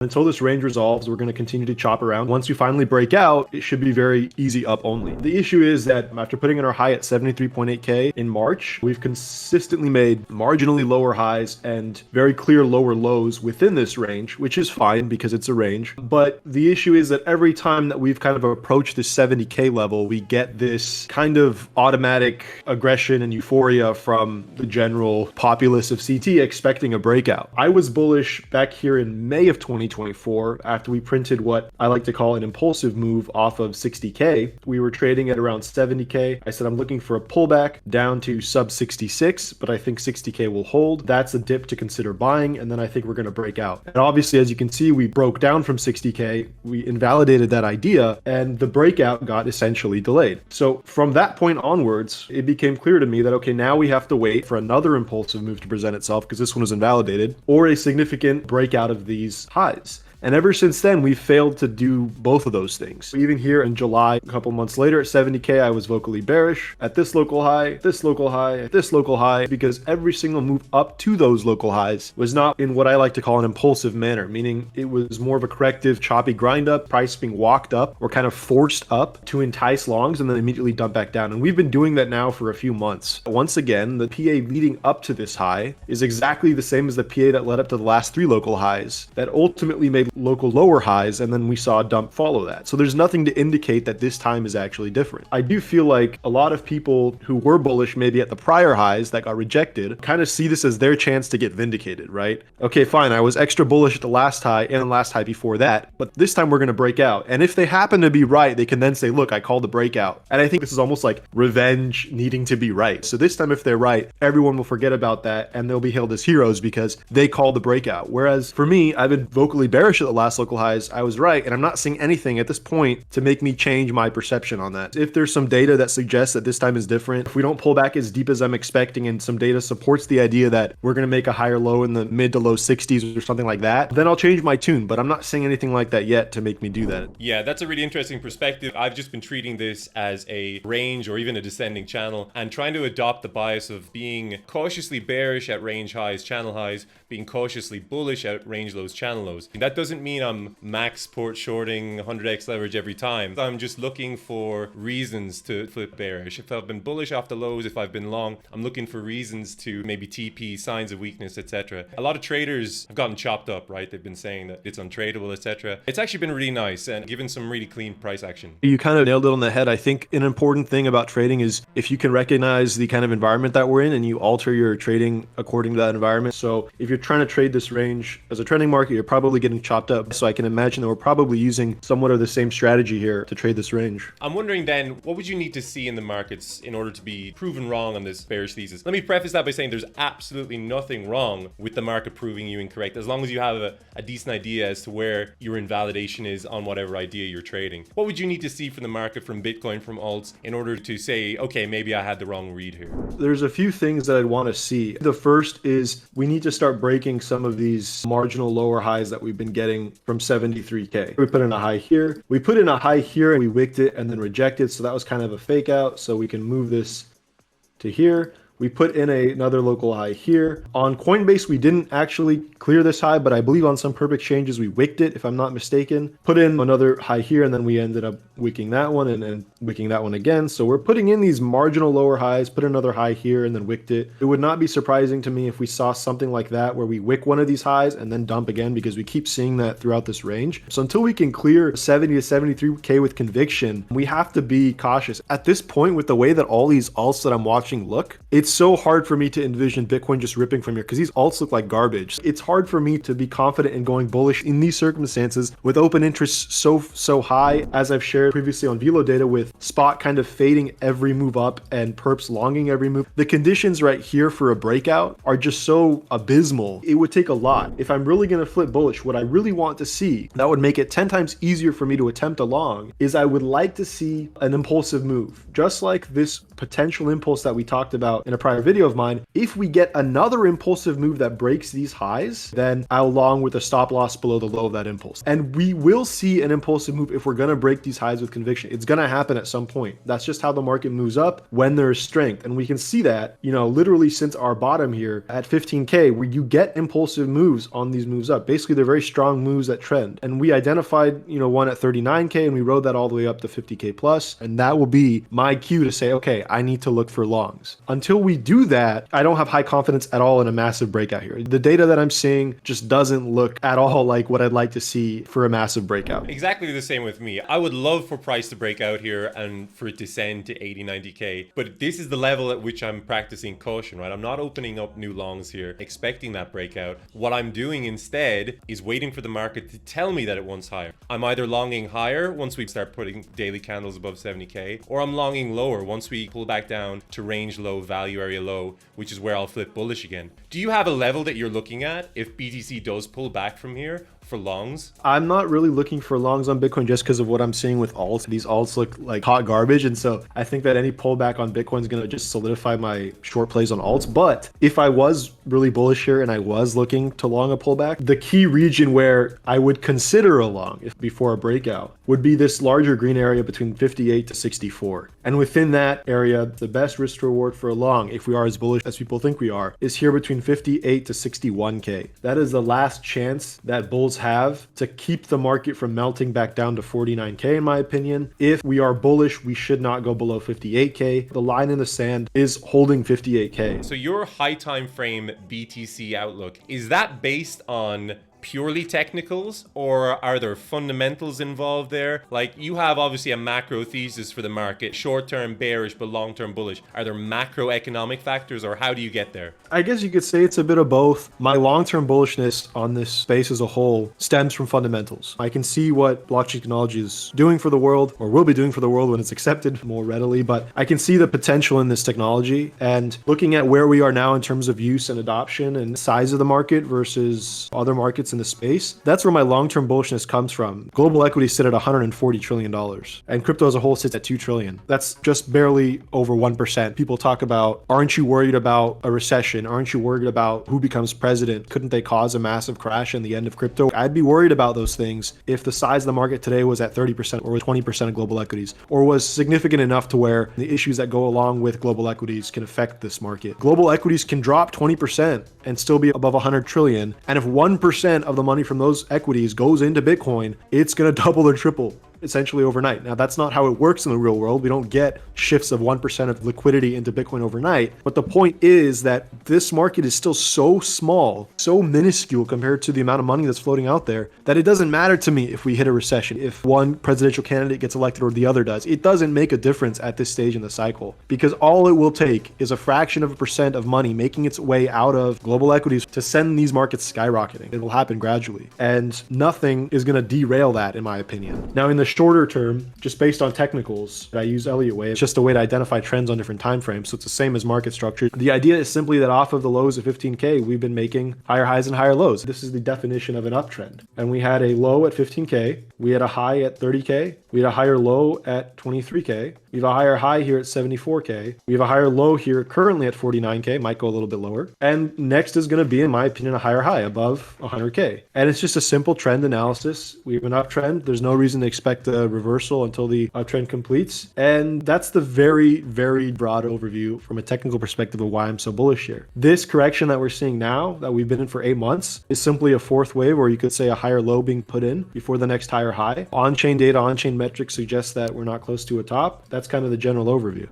Until this range resolves, we're going to continue to chop around. Once we finally break out, it should be very easy up only. The issue is that after putting in our high at 73.8K in March, we've consistently made marginally lower highs and very clear lower lows within this range, which is fine because it's a range. But the issue is that every time that we've kind of approached this 70K level, we get this kind of automatic aggression and euphoria from the general populace of CT expecting a breakout. I was bullish back here in May of 2024 after we printed what I like to call an impulsive move off of 60K. We were trading at around 70K. I said I'm looking for a pullback down to sub 66, but I think 60K will hold. That's a dip to consider buying, and then I think we're going to break out. And obviously, as you can see, we broke down from 60K. We invalidated that idea, and the breakout got essentially delayed. So from that point onwards, it became clear to me that, okay, now we have to wait for another impulsive move to present itself because this one was invalidated, or a significant breakout of these highs. And ever since then, we've failed to do both of those things. Even here in July, a couple months later at 70K, I was vocally bearish at this local high, this local high, at this local high, because every single move up to those local highs was not in what I like to call an impulsive manner, meaning it was more of a corrective, choppy grind up, price being walked up or kind of forced up to entice longs and then immediately dump back down. And we've been doing that now for a few months. Once again, the PA leading up to this high is exactly the same as the PA that led up to the last three local highs that ultimately made local lower highs, and then we saw a dump follow that. So there's nothing to indicate that this time is actually different. I do feel like a lot of people who were bullish maybe at the prior highs that got rejected kind of see this as their chance to get vindicated, right? Okay, fine, I was extra bullish at the last high and the last high before that, but this time we're going to break out. And if they happen to be right, they can then say, look, I called the breakout. And I think this is almost like revenge needing to be right. So this time if they're right, everyone will forget about that and they'll be hailed as heroes because they called the breakout. Whereas for me, I've been vocally bearish at the last local highs. I was right, and I'm not seeing anything at this point to make me change my perception on that. If there's some data that suggests that this time is different, if we don't pull back as deep as I'm expecting and some data supports the idea that we're going to make a higher low in the mid to low 60s or something like that, then I'll change my tune, but I'm not seeing anything like that yet to make me do that. Yeah, that's a really interesting perspective. I've just been treating this as a range or even a descending channel and trying to adopt the bias of being cautiously bearish at range highs, channel highs, being cautiously bullish at range lows, channel lows. That doesn't mean I'm max port shorting 100x leverage every time. I'm just looking for reasons to flip bearish. If I've been bullish off the lows, if I've been long, I'm looking for reasons to maybe TP, signs of weakness, etc. A lot of traders have gotten chopped up, right? They've been saying that it's untradeable, etc. It's actually been really nice and given some really clean price action. You kind of nailed it on the head. I think an important thing about trading is if you can recognize the kind of environment that we're in and you alter your trading according to that environment. So if you're trying to trade this range as a trending market, you're probably getting chopped up. So I can imagine that we're probably using somewhat of the same strategy here to trade this range. I'm wondering then, what would you need to see in the markets in order to be proven wrong on this bearish thesis? Let me preface that by saying there's absolutely nothing wrong with the market proving you incorrect, as long as you have a decent idea as to where your invalidation is on whatever idea you're trading. What would you need to see from the market, from Bitcoin, from alts, in order to say, okay, maybe I had the wrong read here? There's a few things that I'd want to see. The first is we need to start breaking some of these marginal lower highs that we've been getting from 73K. We put in a high here. We put in a high here and we wicked it and then rejected. So that was kind of a fake out. So we can move this to here. We put in another local high here. On Coinbase, we didn't actually clear this high, but I believe on some perp exchanges, we wicked it, if I'm not mistaken. Put in another high here, and then we ended up wicking that one and wicking that one again. So we're putting in these marginal lower highs, put another high here, and then wicked it. It would not be surprising to me if we saw something like that, where we wick one of these highs and then dump again, because we keep seeing that throughout this range. So until we can clear 70 to 73K with conviction, we have to be cautious. At this point, with the way that all these alts that I'm watching look, it's so hard for me to envision Bitcoin just ripping from here because these alts look like garbage. It's hard for me to be confident in going bullish in these circumstances with open interest so high, as I've shared previously on Velo data, with spot kind of fading every move up and perps longing every move. The conditions right here for a breakout are just so abysmal. It would take a lot. If I'm really going to flip bullish, what I really want to see that would make it 10 times easier for me to attempt a long is I would like to see an impulsive move, just like this potential impulse that we talked about in a prior video of mine, if we get another impulsive move that breaks these highs, then I'll long with a stop loss below the low of that impulse. And we will see an impulsive move if we're going to break these highs with conviction. It's going to happen at some point. That's just how the market moves up when there's strength. And we can see that, literally since our bottom here at 15K, where you get impulsive moves on these moves up. Basically, they're very strong moves that trend. And we identified, one at 39K, and we rode that all the way up to 50K plus. And that will be my cue to say, okay, I need to look for longs. Until we do that, I don't have high confidence at all in a massive breakout here. The data that I'm seeing just doesn't look at all like what I'd like to see for a massive breakout. Exactly the same with me. I would love for price to break out here and for it to descend to 80, 90K. But this is the level at which I'm practicing caution, right? I'm not opening up new longs here, expecting that breakout. What I'm doing instead is waiting for the market to tell me that it wants higher. I'm either longing higher once we start putting daily candles above 70K, or I'm longing lower once we pull back down to range low, value area low, which is where I'll flip bullish again. Do you have a level that you're looking at if BTC does pull back from here for longs? I'm not really looking for longs on Bitcoin just because of what I'm seeing with alts. These alts look like hot garbage. And so I think that any pullback on Bitcoin is going to just solidify my short plays on alts. But if I was really bullish here and I was looking to long a pullback, the key region where I would consider a long if before a breakout would be this larger green area between 58 to 64. And within that area, the best risk reward for a long, if we are as bullish as people think we are, is here between 58 to 61K. That is the last chance that bulls have to keep the market from melting back down to 49K, in my opinion. If we are bullish, we should not go below 58K. The line in the sand is holding 58K. So your high time frame BTC outlook, is that based on purely technicals, or are there fundamentals involved there? Like, you have obviously a macro thesis for the market, short-term bearish but long-term bullish. Are there macroeconomic factors, or how do you get there? I guess you could say it's a bit of both. My long-term bullishness on this space as a whole stems from fundamentals. I can see what blockchain technology is doing for the world, or will be doing for the world when it's accepted more readily, but I can see the potential in this technology. And looking at where we are now in terms of use and adoption and size of the market versus other markets in the space, that's where my long-term bullishness comes from. Global equities sit at $140 trillion, and crypto as a whole sits at $2 trillion. That's just barely over 1%. People talk about, aren't you worried about a recession? Aren't you worried about who becomes president? Couldn't they cause a massive crash in the end of crypto? I'd be worried about those things if the size of the market today was at 30% or 20% of global equities, or was significant enough to where the issues that go along with global equities can affect this market. Global equities can drop 20% and still be above 100 trillion. And if 1% of the money from those equities goes into Bitcoin, it's going to double or triple essentially overnight. Now, that's not how it works in the real world. We don't get shifts of 1% of liquidity into Bitcoin overnight. But the point is that this market is still so small, so minuscule compared to the amount of money that's floating out there, that it doesn't matter to me if we hit a recession, if one presidential candidate gets elected or the other does. It doesn't make a difference at this stage in the cycle, because all it will take is a fraction of a percent of money making its way out of global equities to send these markets skyrocketing. It will happen gradually, and nothing is going to derail that, in my opinion. Now, in the shorter term, just based on technicals, I use Elliott wave. It's just a way to identify trends on different time frames. So it's the same as market structure. The idea is simply that off of the lows of 15K, we've been making higher highs and higher lows. This is the definition of an uptrend. And we had a low at 15K. We had a high at 30K. We had a higher low at 23K. We have a higher high here at 74K. We have a higher low here currently at 49K, might go a little bit lower. And next is going to be, in my opinion, a higher high above 100K. And it's just a simple trend analysis. We have an uptrend. There's no reason to expect a reversal until the uptrend completes. And that's the very, very broad overview from a technical perspective of why I'm so bullish here. This correction that we're seeing now, that we've been in for 8 months, is simply a fourth wave, or you could say a higher low being put in before the next higher high. On-chain data, on-chain metrics suggest that we're not close to a top. That's kind of the general overview.